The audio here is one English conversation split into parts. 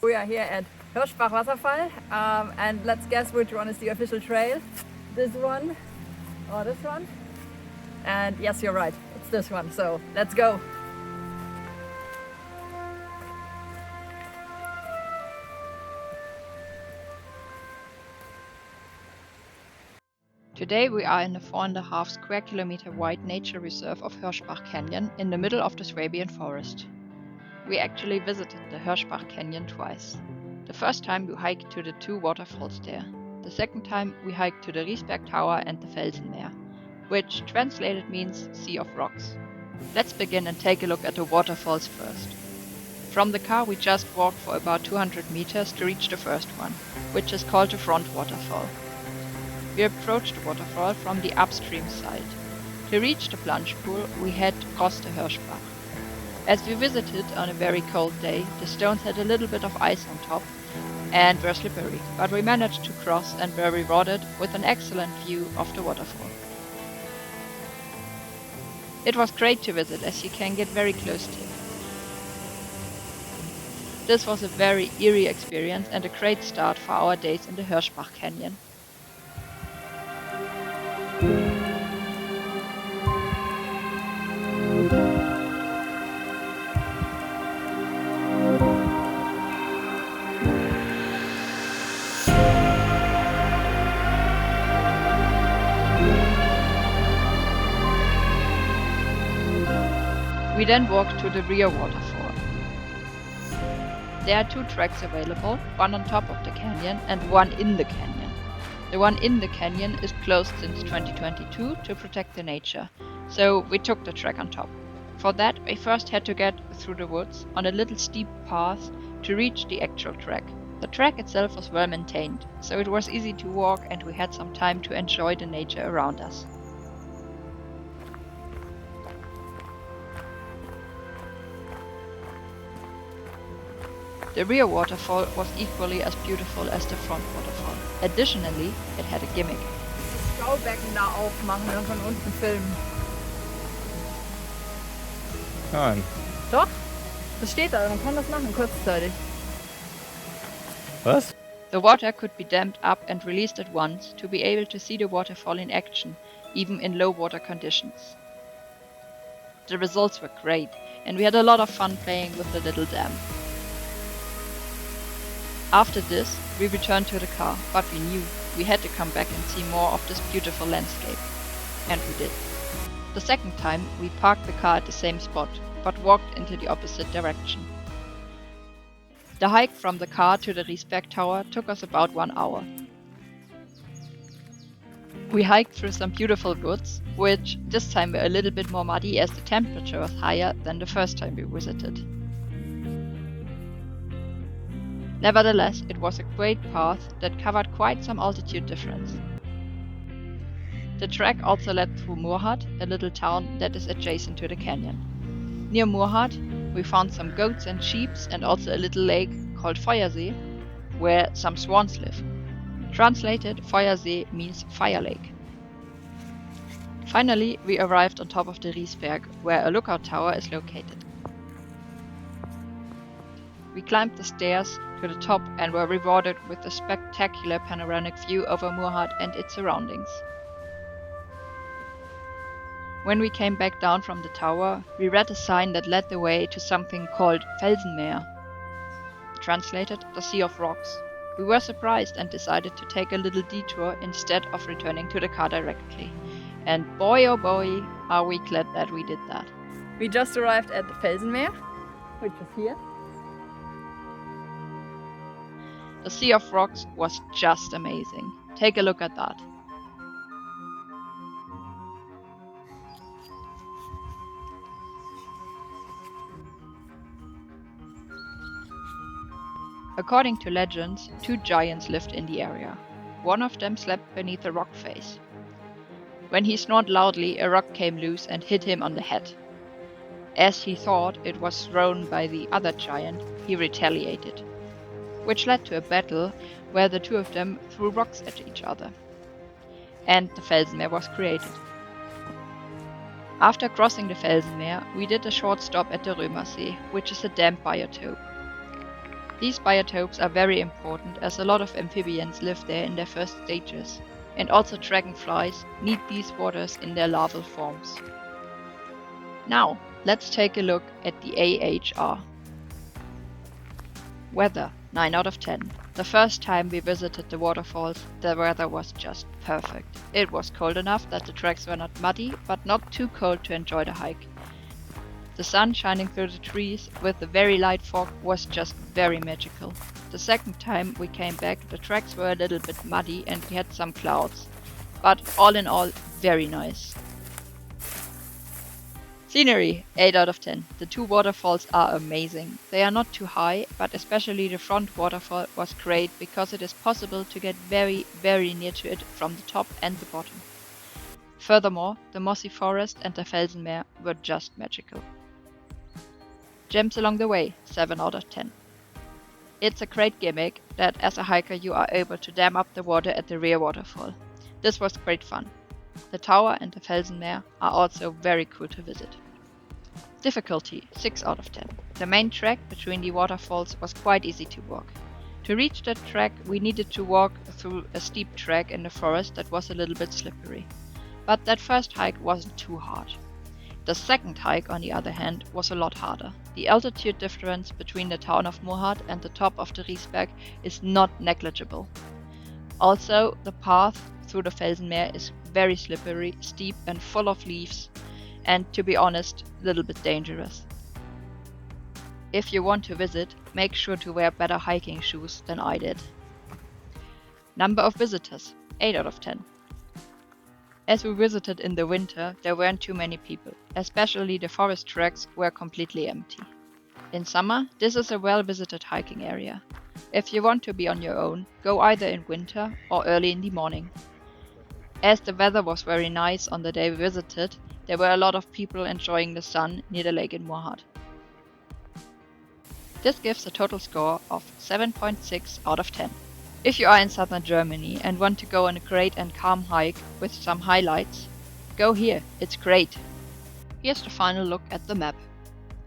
We are here at Hörschbach Waterfall, and let's guess which one is the official trail. This one or this one? And yes, you're right, it's this one, so let's go. Today we are in the 4.5 square kilometer wide nature reserve of Hörschbach-Canyon in the middle of the Swabian forest. We actually visited the Hörschbach-Canyon twice. The first time we hiked to the 2 waterfalls there. The second time we hiked to the Riesberg Tower and the Felsenmeer, which translated means Sea of Rocks. Let's begin and take a look at the waterfalls first. From the car we just walked for about 200 meters to reach the first one, which is called the Front Waterfall. We approached the waterfall from the upstream side. To reach the plunge pool, we had to cross the Hörschbach. As we visited on a very cold day, the stones had a little bit of ice on top and were slippery, but we managed to cross and were rewarded with an excellent view of the waterfall. It was great to visit as you can get very close to it. This was a very eerie experience and a great start for our days in the Hörschbach Canyon. We then walked to the rear waterfall. There are 2 tracks available, one on top of the canyon and one in the canyon. The one in the canyon is closed since 2022 to protect the nature, so we took the track on top. For that, we first had to get through the woods on a little steep path to reach the actual track. The track itself was well maintained, so it was easy to walk and we had some time to enjoy the nature around us. The rear waterfall was equally as beautiful as the front waterfall. Additionally, it had a gimmick. Das Staubecken da aufmachen und von unten filmen. Nein. Doch? Das steht da, man kann das machen, kurzzeitig. Was? The water could be damped up and released at once to be able to see the waterfall in action, even in low water conditions. The results were great, and we had a lot of fun playing with the little dam. After this, we returned to the car, but we knew we had to come back and see more of this beautiful landscape. And we did. The second time, we parked the car at the same spot, but walked into the opposite direction. The hike from the car to the Riesberg Tower took us about 1 hour. We hiked through some beautiful woods, which this time were a little bit more muddy as the temperature was higher than the first time we visited. Nevertheless, it was a great path that covered quite some altitude difference. The track also led through Murrhardt, a little town that is adjacent to the canyon. Near Murrhardt, we found some goats and sheep and also a little lake called Feuersee, where some swans live. Translated, Feuersee means fire lake. Finally, we arrived on top of the Riesberg, where a lookout tower is located. We climbed the stairs to the top and were rewarded with a spectacular panoramic view over Murrhardt and its surroundings. When we came back down from the tower, we read a sign that led the way to something called Felsenmeer. Translated, the Sea of Rocks. We were surprised and decided to take a little detour instead of returning to the car directly. And boy oh boy, are we glad that we did that. We just arrived at the Felsenmeer, which is here. The Sea of Rocks was just amazing. Take a look at that. According to legends, 2 giants lived in the area. One of them slept beneath a rock face. When he snored loudly, a rock came loose and hit him on the head. As he thought it was thrown by the other giant, he retaliated, which led to a battle where the 2 of them threw rocks at each other. And the Felsenmeer was created. After crossing the Felsenmeer, we did a short stop at the Römersee, which is a damp biotope. These biotopes are very important as a lot of amphibians live there in their first stages, and also dragonflies need these waters in their larval forms. Now, let's take a look at the AHR. Weather, 9 out of 10. The first time we visited the waterfalls, the weather was just perfect. It was cold enough that the tracks were not muddy, but not too cold to enjoy the hike. The sun shining through the trees with the very light fog was just very magical. The second time we came back, the tracks were a little bit muddy and we had some clouds. But all in all, very nice. Scenery, 8 out of 10. The two waterfalls are amazing. They are not too high, but especially the front waterfall was great because it is possible to get very, very near to it from the top and the bottom. Furthermore, the mossy forest and the Felsenmeer were just magical. Gems along the way, 7 out of 10. It's a great gimmick that as a hiker you are able to dam up the water at the rear waterfall. This was great fun. The tower and the Felsenmeer are also very cool to visit. Difficulty, 6 out of 10. The main track between the waterfalls was quite easy to walk. To reach that track we needed to walk through a steep track in the forest that was a little bit slippery. But that first hike wasn't too hard. The second hike, on the other hand, was a lot harder. The altitude difference between the town of Moorhardt and the top of the Riesberg is not negligible. Also, the path through the Felsenmeer is very slippery, steep and full of leaves, and to be honest, a little bit dangerous. If you want to visit, make sure to wear better hiking shoes than I did. Number of visitors, 8 out of 10. As we visited in the winter, there weren't too many people, especially the forest tracks were completely empty. In summer, this is a well-visited hiking area. If you want to be on your own, go either in winter or early in the morning. As the weather was very nice on the day we visited, there were a lot of people enjoying the sun near the lake in Moorhardt. This gives a total score of 7.6 out of 10. If you are in southern Germany and want to go on a great and calm hike with some highlights, go here, it's great. Here's the final look at the map.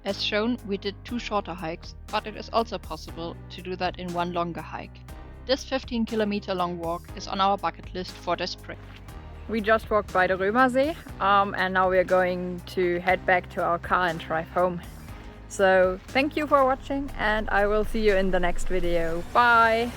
As shown, we did 2 shorter hikes, but it is also possible to do that in 1 longer hike. This 15-kilometer long walk is on our bucket list for the spring. We just walked by the Römersee and now we are going to head back to our car and drive home. So thank you for watching and I will see you in the next video. Bye!